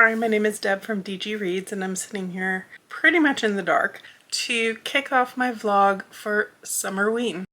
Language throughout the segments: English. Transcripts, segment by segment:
Hi, my name is Deb from DG Reads, and I'm sitting here pretty much in the dark to kick off my vlog for Summerween.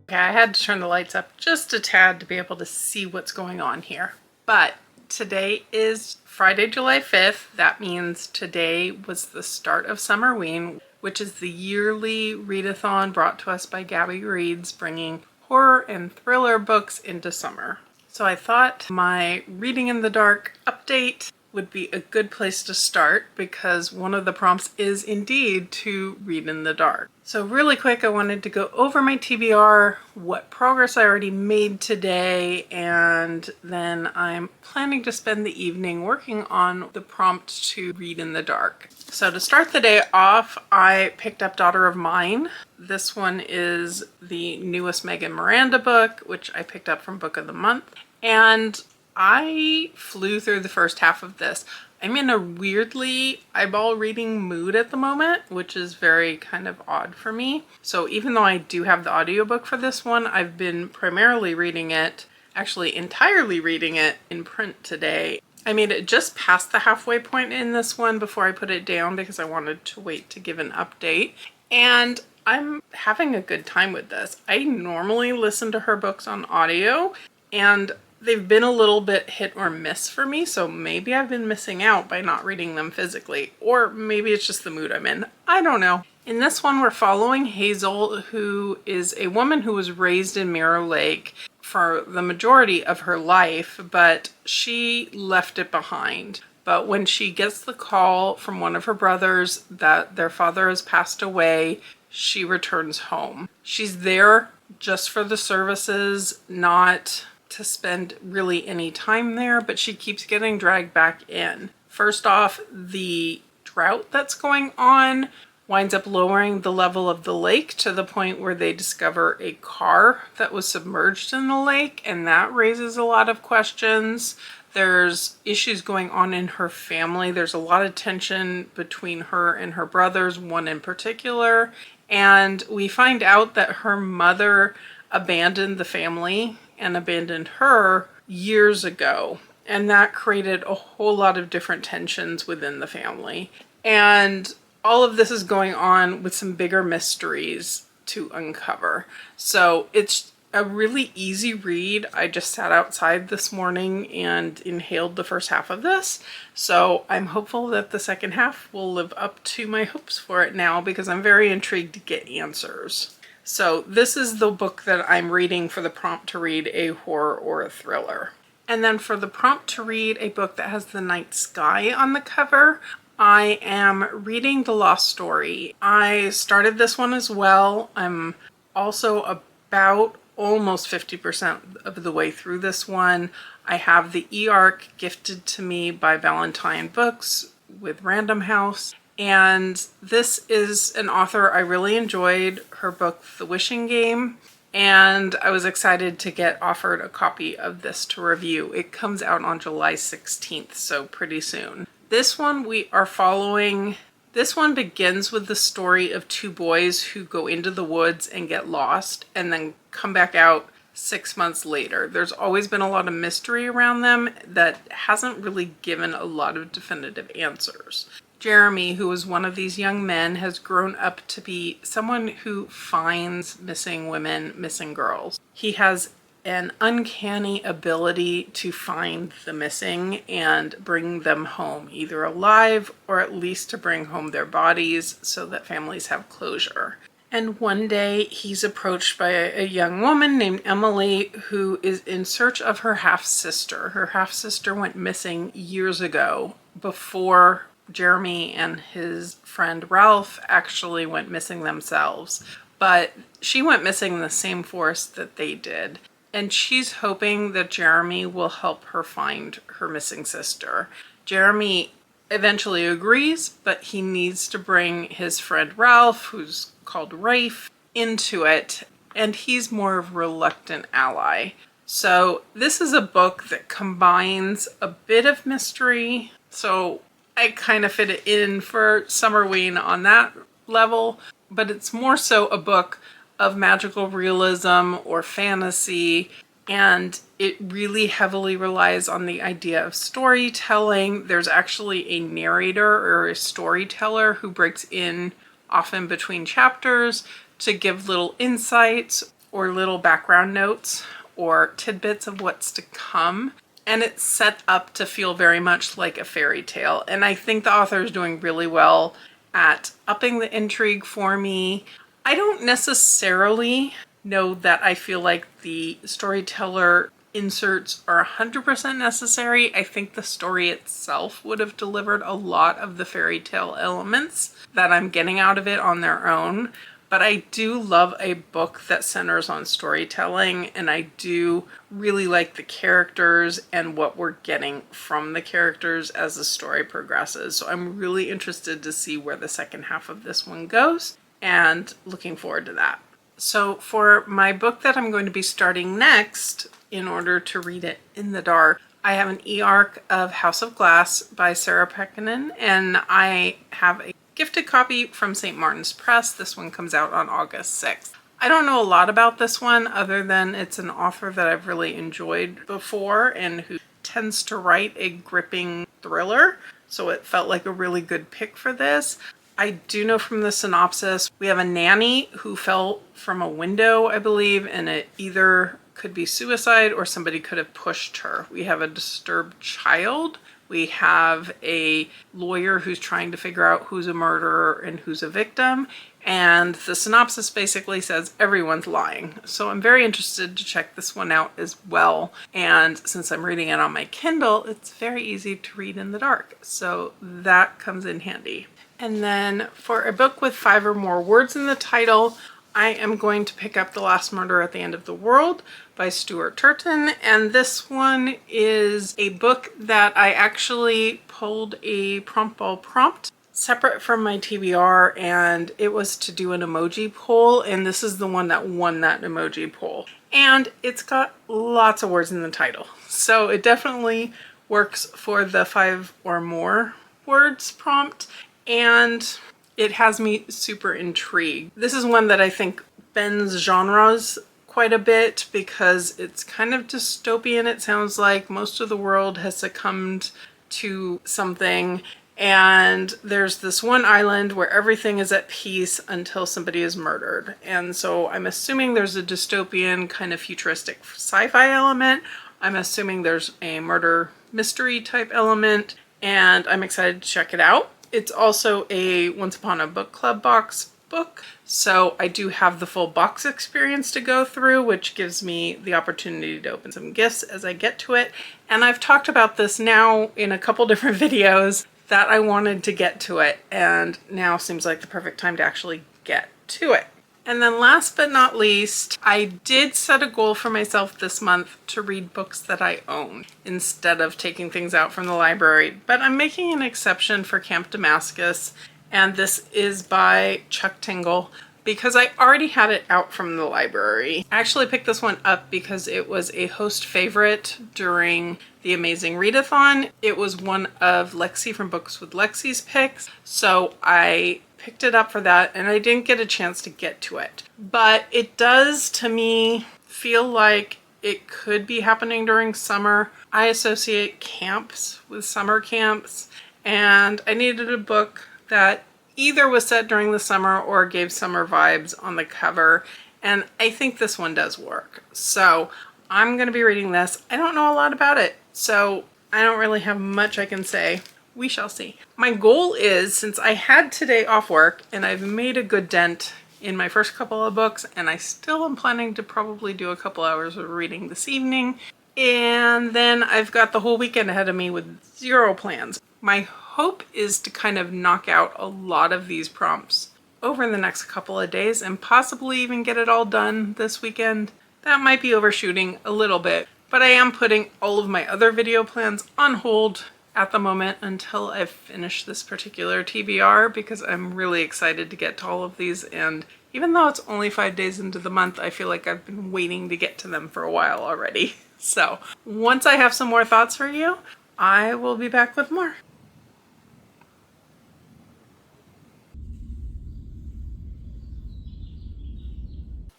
Okay, I had to turn the lights up just a tad to be able to see what's going on here. But today is Friday, July 5th. That means today was the start of Summerween, which is the yearly readathon brought to us by Gabby Reads, bringing horror and thriller books into summer. So I thought my Reading in the Dark update would be a good place to start because one of the prompts is indeed to read in the dark. So really quick, I wanted to go over my TBR, what progress I already made today, and then I'm planning to spend the evening working on the prompt to read in the dark. So to start the day off, I picked up Daughter of Mine. This one is the newest Megan Miranda book, which I picked up from Book of the Month. And I flew through the first half of this. I'm in a weirdly eyeball reading mood at the moment, which is very kind of odd for me. So even though I do have the audiobook for this one, I've been primarily reading it, actually entirely reading it in print today. I made it just past the halfway point in this one before I put it down because I wanted to wait to give an update. And I'm having a good time with this. I normally listen to her books on audio, and they've been a little bit hit or miss for me, so maybe I've been missing out by not reading them physically, or maybe it's just the mood I'm in. I don't know. In this one, we're following Hazel, who is a woman who was raised in Mirror Lake for the majority of her life, but she left it behind. But when she gets the call from one of her brothers that their father has passed away, she returns home. She's there just for the services, not to spend really any time there, but she keeps getting dragged back in. First off, the drought that's going on winds up lowering the level of the lake to the point where they discover a car that was submerged in the lake, and that raises a lot of questions. There's issues going on in her family. There's a lot of tension between her and her brothers, one in particular, and we find out that her mother abandoned the family and abandoned her years ago. And that created a whole lot of different tensions within the family. And all of this is going on with some bigger mysteries to uncover. So it's a really easy read. I just sat outside this morning and inhaled the first half of this. So I'm hopeful that the second half will live up to my hopes for it now because I'm very intrigued to get answers. So this is the book that I'm reading for the prompt to read a horror or a thriller. And then for the prompt to read a book that has the night sky on the cover, I am reading The Lost Story. I started this one as well. I'm also about almost 50% of the way through this one. I have the e-arc gifted to me by Valentine Books with Random House. And this is an author I really enjoyed her book, The Wishing Game, and I was excited to get offered a copy of this to review. It comes out on July 16th, so pretty soon. This one we are following. This one begins with the story of two boys who go into the woods and get lost and then come back out 6 months later. There's always been a lot of mystery around them that hasn't really given a lot of definitive answers. Jeremy, who is one of these young men, has grown up to be someone who finds missing women, missing girls. He has an uncanny ability to find the missing and bring them home, either alive or at least to bring home their bodies so that families have closure. And one day he's approached by a young woman named Emily who is in search of her half-sister. Her half-sister went missing years ago before Jeremy and his friend Ralph actually went missing themselves. But she went missing in the same forest that they did. And she's hoping that Jeremy will help her find her missing sister. Jeremy eventually agrees, but he needs to bring his friend Ralph, who's called Rafe, into it. And he's more of a reluctant ally. So this is a book that combines a bit of mystery. So I kind of fit it in for Summerween on that level, but it's more so a book of magical realism or fantasy and it really heavily relies on the idea of storytelling. There's actually a narrator or a storyteller who breaks in often between chapters to give little insights or little background notes or tidbits of what's to come. And it's set up to feel very much like a fairy tale. And I think the author is doing really well at upping the intrigue for me. I don't necessarily know that I feel like the storyteller inserts are 100% necessary. I think the story itself would have delivered a lot of the fairy tale elements that I'm getting out of it on their own. But I do love a book that centers on storytelling, and I do really like the characters and what we're getting from the characters as the story progresses. So I'm really interested to see where the second half of this one goes, and looking forward to that. So for my book that I'm going to be starting next, in order to read it in the dark, I have an e-arc of House of Glass by Sarah Pekkanen, and I have a gifted copy from St. Martin's Press. This one comes out on August 6th. I don't know a lot about this one other than it's an author that I've really enjoyed before and who tends to write a gripping thriller, so it felt like a really good pick for this. I do know from the synopsis, we have a nanny who fell from a window, I believe, and it either could be suicide or somebody could have pushed her. We have a disturbed child. We have a lawyer who's trying to figure out who's a murderer and who's a victim. And the synopsis basically says everyone's lying. So I'm very interested to check this one out as well. And since I'm reading it on my Kindle, it's very easy to read in the dark. So that comes in handy. And then for a book with 5 or more words in the title, I am going to pick up The Last Murder at the End of the World by Stuart Turton. And this one is a book that I actually pulled a prompt ball prompt separate from my TBR, and it was to do an emoji poll, and this is the one that won that emoji poll. And it's got lots of words in the title. So it definitely works for the 5 or more words prompt, and it has me super intrigued. This is one that I think bends genres quite a bit because it's kind of dystopian. It sounds like most of the world has succumbed to something, and there's this one island where everything is at peace until somebody is murdered. And so I'm assuming there's a dystopian kind of futuristic sci-fi element. I'm assuming there's a murder mystery type element, and I'm excited to check it out. It's also a Once Upon a Book Club box book, so I do have the full box experience to go through, which gives me the opportunity to open some gifts as I get to it. And I've talked about this now in a couple different videos that I wanted to get to it, and now seems like the perfect time to actually get to it. And then last but not least, I did set a goal for myself this month to read books that I own instead of taking things out from the library. But I'm making an exception for Camp Damascus, and this is by Chuck Tingle because I already had it out from the library. I actually picked this one up because it was a host favorite during the Amazing Readathon. It was one of Lexie from Books with Lexie's picks, so I picked it up for that, and I didn't get a chance to get to it. But it does, to me, feel like it could be happening during summer. I associate camps with summer camps, and I needed a book that either was set during the summer or gave summer vibes on the cover, and I think this one does work. So I'm going to be reading this. I don't know a lot about it, so I don't really have much I can say. We shall see. My goal is, since I had today off work and I've made a good dent in my first couple of books, and I still am planning to probably do a couple hours of reading this evening, and then I've got the whole weekend ahead of me with 0 plans. My hope is to kind of knock out a lot of these prompts over the next couple of days and possibly even get it all done this weekend. That might be overshooting a little bit, but I am putting all of my other video plans on hold at the moment until I finish this particular TBR, because I'm really excited to get to all of these, and even though it's only 5 days into the month, I feel like I've been waiting to get to them for a while already. So once I have some more thoughts for you, I will be back with more.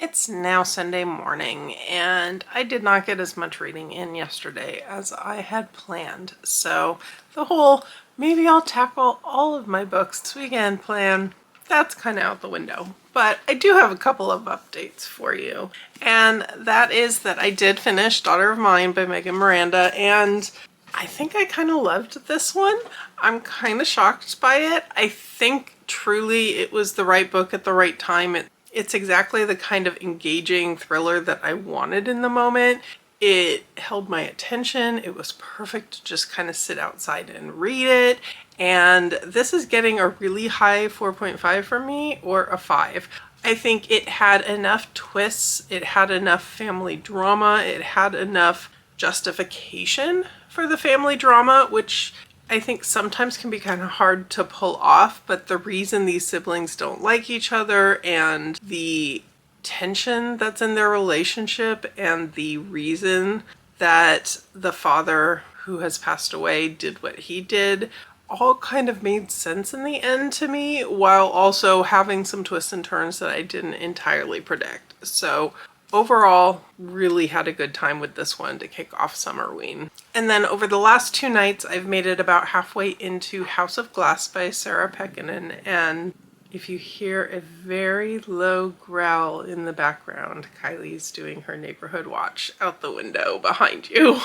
It's now Sunday morning, and I did not get as much reading in yesterday as I had planned. So the whole maybe I'll tackle all of my books this weekend plan, that's kind of out the window. But I do have a couple of updates for you. And that is that I did finish Daughter of Mine by Megan Miranda, and I think I kind of loved this one. I'm kind of shocked by it. I think truly it was the right book at the right time. It's exactly the kind of engaging thriller that I wanted in the moment. It held my attention. It was perfect to just kind of sit outside and read it. And this is getting a really high 4.5 from me, or a 5. I think it had enough twists. It had enough family drama. It had enough justification for the family drama, which I think sometimes can be kind of hard to pull off, but the reason these siblings don't like each other and the tension that's in their relationship and the reason that the father who has passed away did what he did all kind of made sense in the end to me, while also having some twists and turns that I didn't entirely predict. So overall, really had a good time with this one to kick off Summerween. And then over the last 2 nights, I've made it about halfway into House of Glass by Sarah Pekkanen, and if you hear a very low growl in the background, Kylie's doing her neighborhood watch out the window behind you.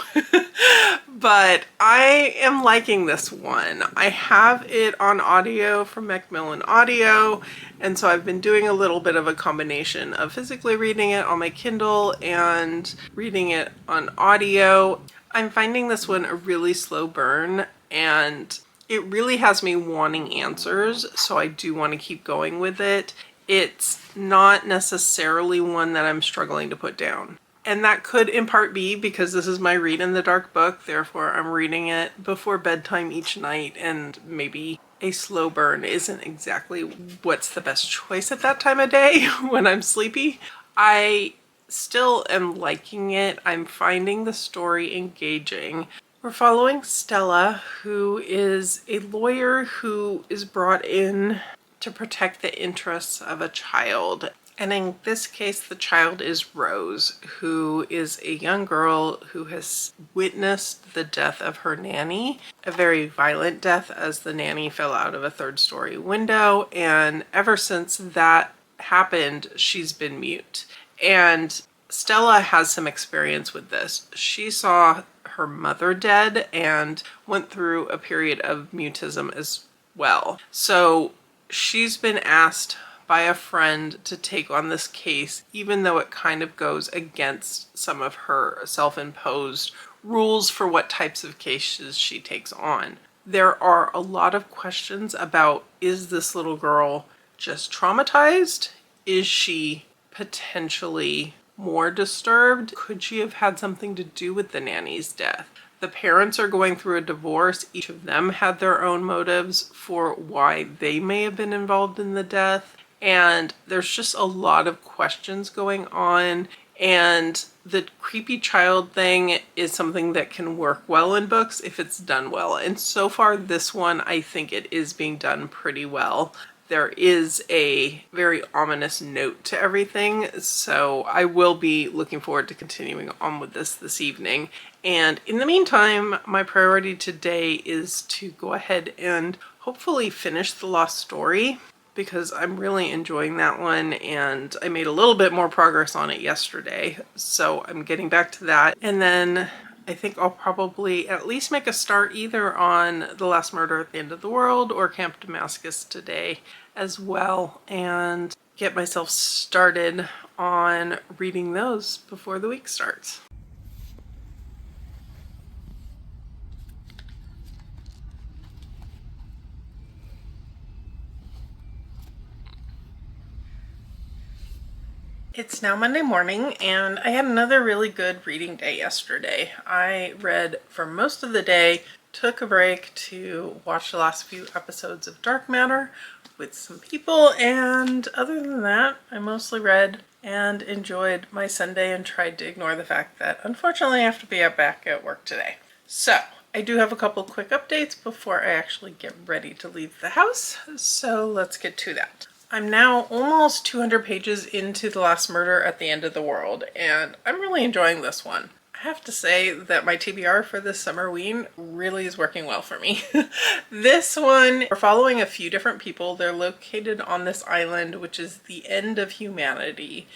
But I am liking this one. I have it on audio from Macmillan Audio, and so I've been doing a little bit of a combination of physically reading it on my Kindle and reading it on audio. I'm finding this one a really slow burn, and it really has me wanting answers, so I do want to keep going with it. It's not necessarily one that I'm struggling to put down. And that could in part be because this is my read in the dark book, therefore I'm reading it before bedtime each night, and maybe a slow burn isn't exactly what's the best choice at that time of day when I'm sleepy. I still am liking it. I'm finding the story engaging. We're following Stella, who is a lawyer who is brought in to protect the interests of a child. And in this case, the child is Rose, who is a young girl who has witnessed the death of her nanny, a very violent death as the nanny fell out of a 3rd-story window. And ever since that happened, she's been mute. And Stella has some experience with this. She saw her mother dead and went through a period of mutism as well. So she's been asked by a friend to take on this case, even though it kind of goes against some of her self-imposed rules for what types of cases she takes on. There are a lot of questions about, is this little girl just traumatized? Is she potentially more disturbed? Could she have had something to do with the nanny's death? The parents are going through a divorce. Each of them had their own motives for why they may have been involved in the death. And there's just a lot of questions going on. And the creepy child thing is something that can work well in books if it's done well. And so far, this one, I think it is being done pretty well. There is a very ominous note to everything, so I will be looking forward to continuing on with this evening. And in the meantime, my priority today is to go ahead and hopefully finish The Lost Story, because I'm really enjoying that one, and I made a little bit more progress on it yesterday, so I'm getting back to that. And then I think I'll probably at least make a start either on The Last Murder at the End of the World or Camp Damascus today as well, and get myself started on reading those before the week starts. It's now Monday morning, and I had another really good reading day yesterday. I read for most of the day, took a break to watch the last few episodes of Dark Matter with some people, and other than that, I mostly read and enjoyed my Sunday and tried to ignore the fact that unfortunately I have to be back at work today. So I do have a couple quick updates before I actually get ready to leave the house, so let's get to that. I'm now almost 200 pages into The Last Murder at the End of the World, and I'm really enjoying this one. I have to say that my TBR for this Summerween really is working well for me. This one, we're following a few different people. They're located on this island, which is the end of humanity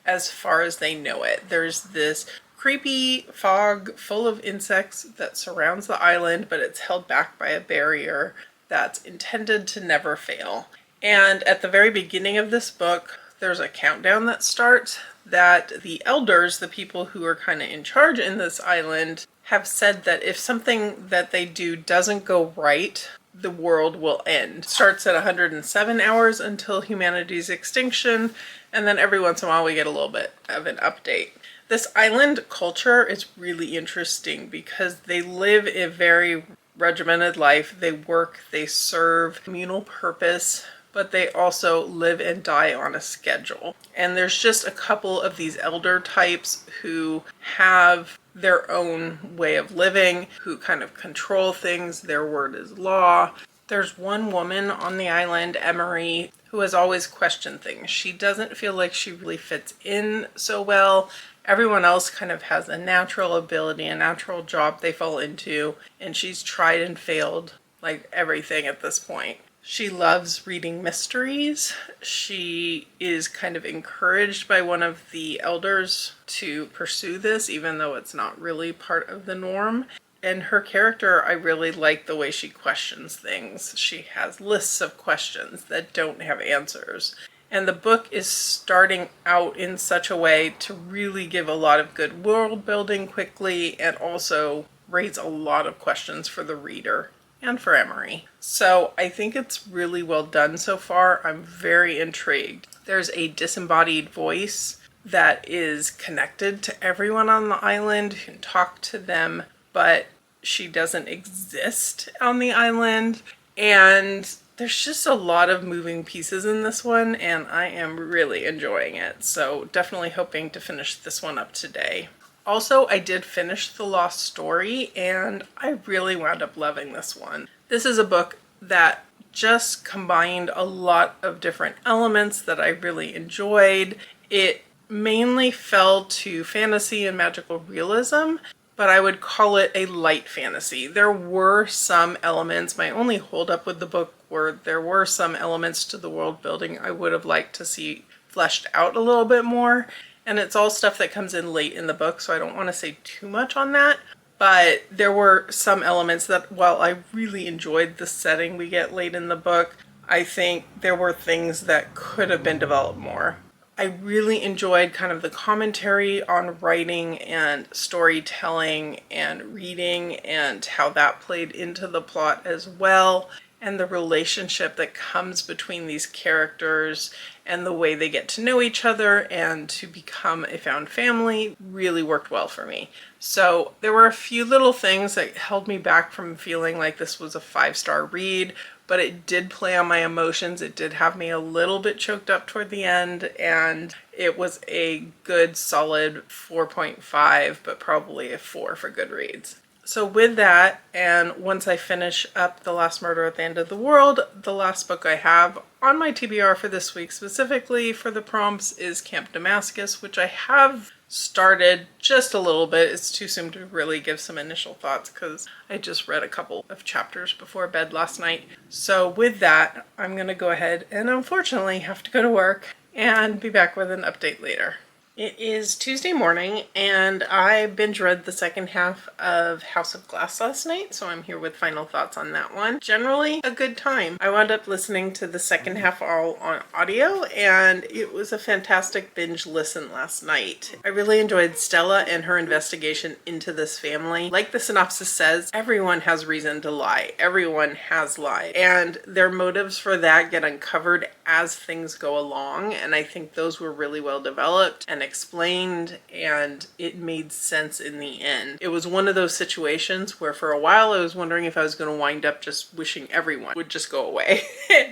as far as they know it. There's this creepy fog full of insects that surrounds the island, but it's held back by a barrier that's intended to never fail. And at the very beginning of this book, there's a countdown that starts that the elders, the people who are kind of in charge in this island, have said that if something that they do doesn't go right, the world will end. It starts at 107 hours until humanity's extinction, and then every once in a while we get a little bit of an update. This island culture is really interesting because they live a very regimented life. They work, they serve communal purpose, but they also live and die on a schedule. And there's just a couple of these elder types who have their own way of living, who kind of control things. Their word is law. There's one woman on the island, Emery, who has always questioned things. She doesn't feel like she really fits in so well. Everyone else kind of has a natural ability, a natural job they fall into, and she's tried and failed like everything at this point. She loves reading mysteries. She is kind of encouraged by one of the elders to pursue this, even though it's not really part of the norm. And her character, I really like the way she questions things. She has lists of questions that don't have answers. And the book is starting out in such a way to really give a lot of good world building quickly and also raise a lot of questions for the reader and for Emery. So I think it's really well done so far. I'm very intrigued. There's a disembodied voice that is connected to everyone on the island, who can talk to them, but she doesn't exist on the island. And there's just a lot of moving pieces in this one, and I am really enjoying it. So definitely hoping to finish this one up today. Also, I did finish The Lost Story, and I really wound up loving this one. This is a book that just combined a lot of different elements that I really enjoyed. It mainly fell to fantasy and magical realism, but I would call it a light fantasy. There were some elements, my only holdup with the book were there were some elements to the world building I would have liked to see fleshed out a little bit more. And it's all stuff that comes in late in the book, so I don't want to say too much on that. But there were some elements that, while I really enjoyed the setting we get late in the book, I think there were things that could have been developed more. I really enjoyed kind of the commentary on writing and storytelling and reading and how that played into the plot as well. And the relationship that comes between these characters and the way they get to know each other and to become a found family really worked well for me. So there were a few little things that held me back from feeling like this was a 5-star read, but it did play on my emotions. It did have me a little bit choked up toward the end, and it was a good solid 4.5, but probably a 4 for Goodreads. So with that, and once I finish up The Last Murder at the End of the World, the last book I have on my TBR for this week specifically for the prompts is Camp Damascus, which I have started just a little bit. It's too soon to really give some initial thoughts because I just read a couple of chapters before bed last night. So with that, I'm going to go ahead and unfortunately have to go to work and be back with an update later. It is Tuesday morning, and I binge read the second half of House of Glass last night, so I'm here with final thoughts on that one. Generally, a good time. I wound up listening to the second half all on audio, and it was a fantastic binge listen last night. I really enjoyed Stella and her investigation into this family. Like the synopsis says, everyone has reason to lie. Everyone has lied, and their motives for that get uncovered as things go along, and I think those were really well developed and explained, and it made sense in the end. It was one of those situations where for a while I was wondering if I was going to wind up just wishing everyone would just go away.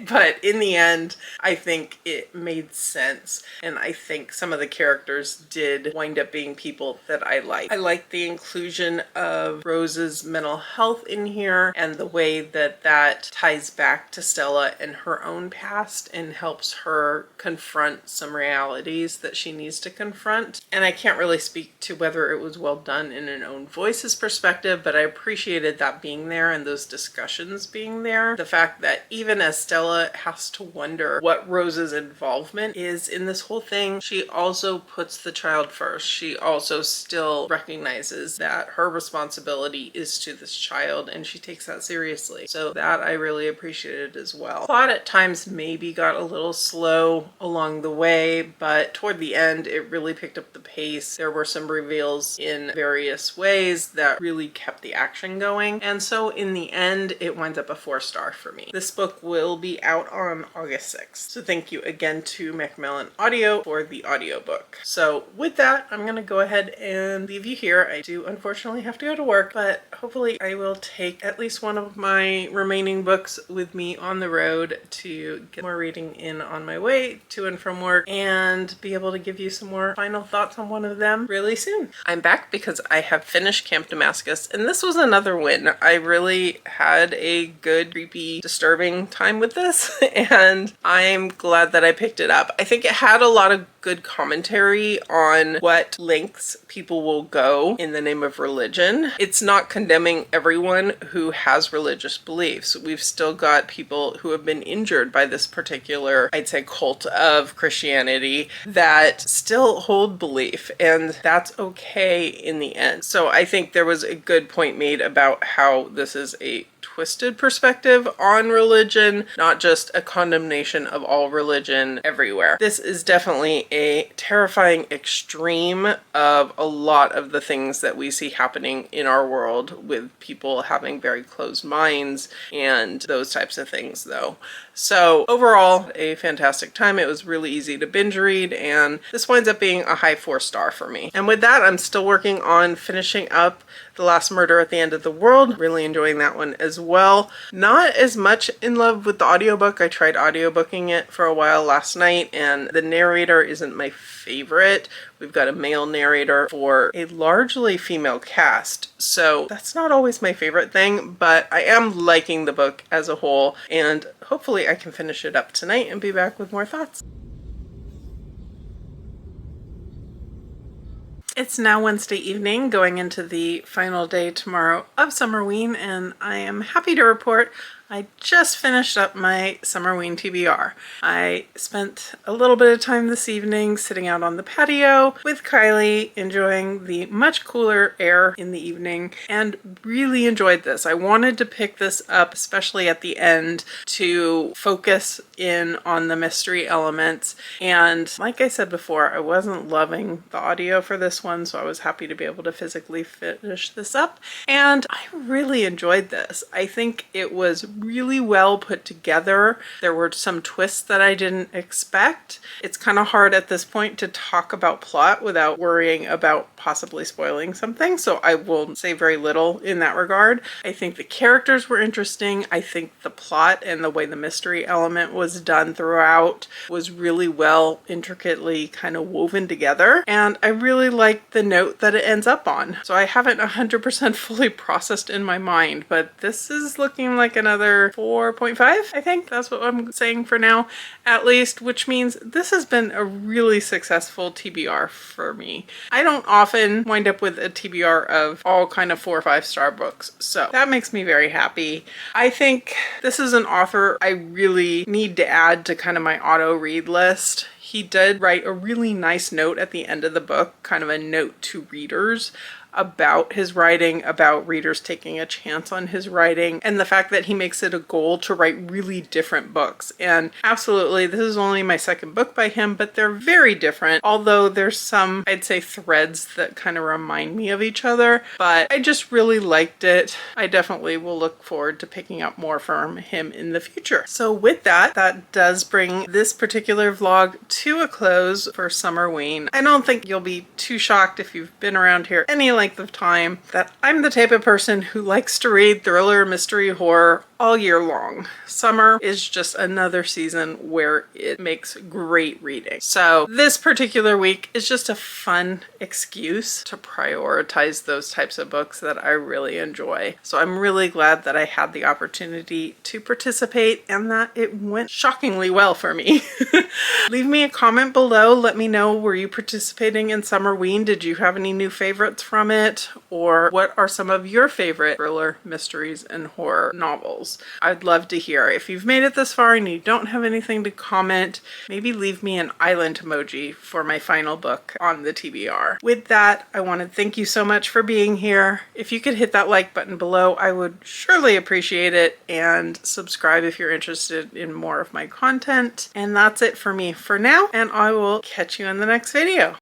But in the end, I think it made sense, and I think some of the characters did wind up being people that I like. I like the inclusion of Rose's mental health in here and the way that that ties back to Stella and her own past and helps her confront some realities that she needs to confront. And I can't really speak to whether it was well done in an own voice's perspective, but I appreciated that being there and those discussions being there. The fact that even as Stella has to wonder what Rose's involvement is in this whole thing, she also puts the child first. She also still recognizes that her responsibility is to this child, and she takes that seriously. So that I really appreciated as well. Plot at times maybe got a little slow along the way, but toward the end it really picked up the pace. There were some reveals in various ways that really kept the action going, and so in the end it winds up a 4-star for me. This book will be out on August 6th. So thank you again to Macmillan Audio for the audiobook. So with that, I'm gonna go ahead and leave you here. I do unfortunately have to go to work, but hopefully I will take at least one of my remaining books with me on the road to get more reading in on my way to and from work and be able to give you some more final thoughts on one of them really soon. I'm back because I have finished Camp Damascus, and this was another win. I really had a good, creepy, disturbing time with this, and I'm glad that I picked it up. I think it had a lot of good commentary on what lengths people will go in the name of religion. It's not condemning everyone who has religious beliefs. We've still got people who have been injured by this particular, I'd say, cult of Christianity that still hold belief, and that's okay in the end. So I think there was a good point made about how this is a twisted perspective on religion, not just a condemnation of all religion everywhere. This is definitely a terrifying extreme of a lot of the things that we see happening in our world with people having very closed minds and those types of things though. So overall, a fantastic time. It was really easy to binge read, and this winds up being a high 4-star for me. And with that, I'm still working on finishing up The Last Murder at the End of the World. Really enjoying that one as well. Not as much in love with the audiobook. I tried audiobooking it for a while last night, and the narrator isn't my favorite. We've got a male narrator for a largely female cast, so that's not always my favorite thing, but I am liking the book as a whole, and hopefully I can finish it up tonight and be back with more thoughts. It's now Wednesday evening, going into the final day tomorrow of Summerween, and I am happy to report I just finished up my Summerween TBR. I spent a little bit of time this evening sitting out on the patio with Kylie, enjoying the much cooler air in the evening, and really enjoyed this. I wanted to pick this up, especially at the end, to focus in on the mystery elements. And like I said before, I wasn't loving the audio for this one, so I was happy to be able to physically finish this up. And I really enjoyed this. I think it was really well put together. There were some twists that I didn't expect. It's kind of hard at this point to talk about plot without worrying about possibly spoiling something, so I will say very little in that regard. I think the characters were interesting. I think the plot and the way the mystery element was done throughout was really well, intricately kind of woven together, and I really liked the note that it ends up on. So I haven't 100% fully processed in my mind, but this is looking like another 4.5, I think. That's what I'm saying for now, at least, which means this has been a really successful TBR for me. I don't often wind up with a TBR of all kind of 4 or 5-star books, so that makes me very happy. I think this is an author I really need to add to kind of my auto read list. He did write a really nice note at the end of the book, kind of a note to readers, about his writing, about readers taking a chance on his writing, and the fact that he makes it a goal to write really different books. And absolutely, this is only my second book by him, but they're very different, although there's some, I'd say, threads that kind of remind me of each other. But I just really liked it. I definitely will look forward to picking up more from him in the future. So with that, that does bring this particular vlog to a close for Summerween. I don't think you'll be too shocked if you've been around here any length of time that I'm the type of person who likes to read thriller, mystery, horror all year long. Summer is just another season where it makes great reading. So this particular week is just a fun excuse to prioritize those types of books that I really enjoy. So I'm really glad that I had the opportunity to participate and that it went shockingly well for me. Leave me a comment below. Let me know, were you participating in Summerween? Did you have any new favorites from it? Or what are some of your favorite thriller, mysteries, and horror novels? I'd love to hear. If you've made it this far and you don't have anything to comment, maybe leave me an island emoji for my final book on the TBR. With that, I want to thank you so much for being here. If you could hit that like button below, I would surely appreciate it, and subscribe if you're interested in more of my content. And that's it for me for now, and I will catch you in the next video.